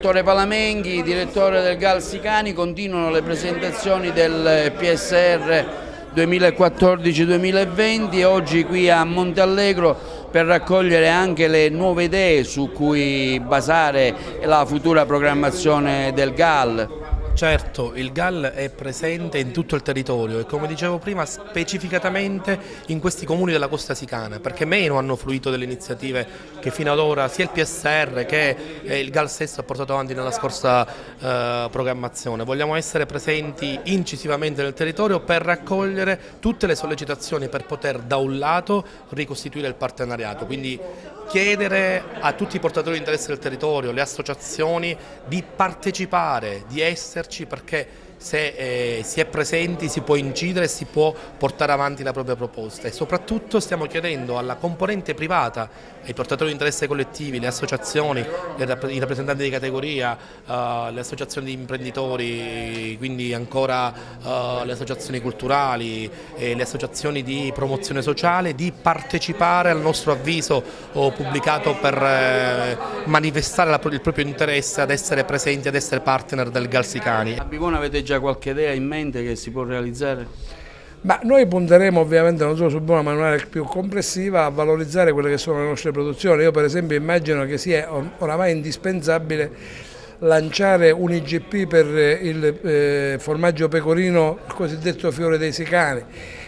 Direttore Palamenghi, direttore del GAL Sicani, continuano le presentazioni del PSR 2014-2020 oggi qui a Monte Allegro per raccogliere anche le nuove idee su cui basare la futura programmazione del GAL. Certo, il GAL è presente in tutto il territorio e come dicevo prima specificatamente in questi comuni della Costa Sicana, perché meno hanno fruito delle iniziative che fino ad ora sia il PSR che il GAL stesso ha portato avanti nella scorsa programmazione. Vogliamo essere presenti incisivamente nel territorio per raccogliere tutte le sollecitazioni per poter da un lato ricostituire il partenariato, quindi chiedere a tutti i portatori di interesse del territorio, le associazioni di partecipare, di esserci, perché se si è presenti si può incidere e si può portare avanti la propria proposta e soprattutto stiamo chiedendo alla componente privata, ai portatori di interesse collettivi, le associazioni, i rappresentanti di categoria, le associazioni di imprenditori, quindi ancora le associazioni culturali e le associazioni di promozione sociale di partecipare al nostro avviso pubblicato per manifestare il proprio interesse ad essere presenti, ad essere partner del GAL Sicani. A Bivona avete già qualche idea in mente che si può realizzare? Ma noi punteremo ovviamente non solo su una manuale più complessiva a valorizzare quelle che sono le nostre produzioni. Io per esempio immagino che sia oramai indispensabile lanciare un IGP per il formaggio pecorino, il cosiddetto fiore dei Sicani.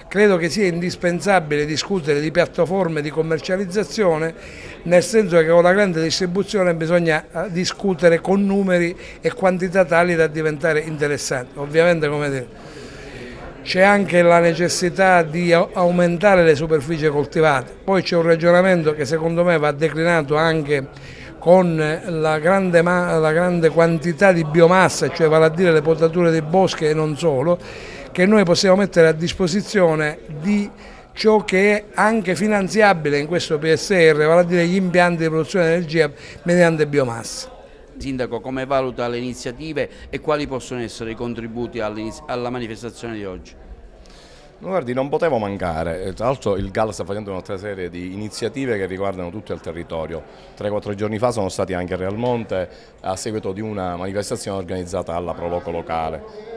Credo che sia indispensabile discutere di piattaforme di commercializzazione, nel senso che con la grande distribuzione bisogna discutere con numeri e quantità tali da diventare interessanti. Ovviamente, come dire, c'è anche la necessità di aumentare le superfici coltivate, poi c'è un ragionamento che secondo me va declinato anche con la grande quantità di biomassa, cioè vale a dire le potature dei boschi e non solo, che noi possiamo mettere a disposizione di ciò che è anche finanziabile in questo PSR, vale a dire gli impianti di produzione di energia mediante biomassa. Sindaco, come valuta le iniziative e quali possono essere i contributi alla manifestazione di oggi? Guardi, non potevo mancare, tra l'altro il GAL sta facendo un'altra serie di iniziative che riguardano tutto il territorio. 3-4 giorni fa sono stati anche a Realmonte a seguito di una manifestazione organizzata alla Proloco locale,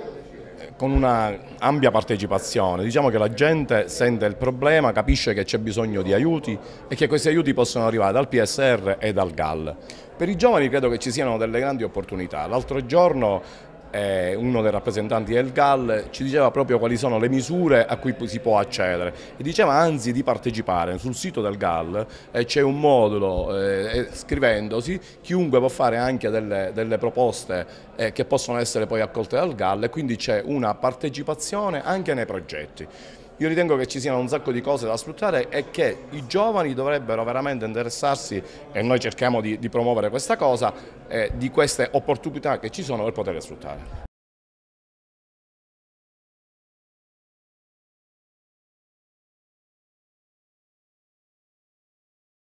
con una ampia partecipazione. Diciamo che la gente sente il problema, capisce che c'è bisogno di aiuti e che questi aiuti possono arrivare dal PSR e dal GAL. Per i giovani credo che ci siano delle grandi opportunità. L'altro giorno uno dei rappresentanti del GAL ci diceva proprio quali sono le misure a cui si può accedere e diceva anzi di partecipare. Sul sito del GAL c'è un modulo, scrivendosi chiunque può fare anche delle proposte che possono essere poi accolte dal GAL e quindi c'è una partecipazione anche nei progetti. Io ritengo che ci siano un sacco di cose da sfruttare e che i giovani dovrebbero veramente interessarsi, e noi cerchiamo di promuovere questa cosa, di queste opportunità che ci sono per poterle sfruttare.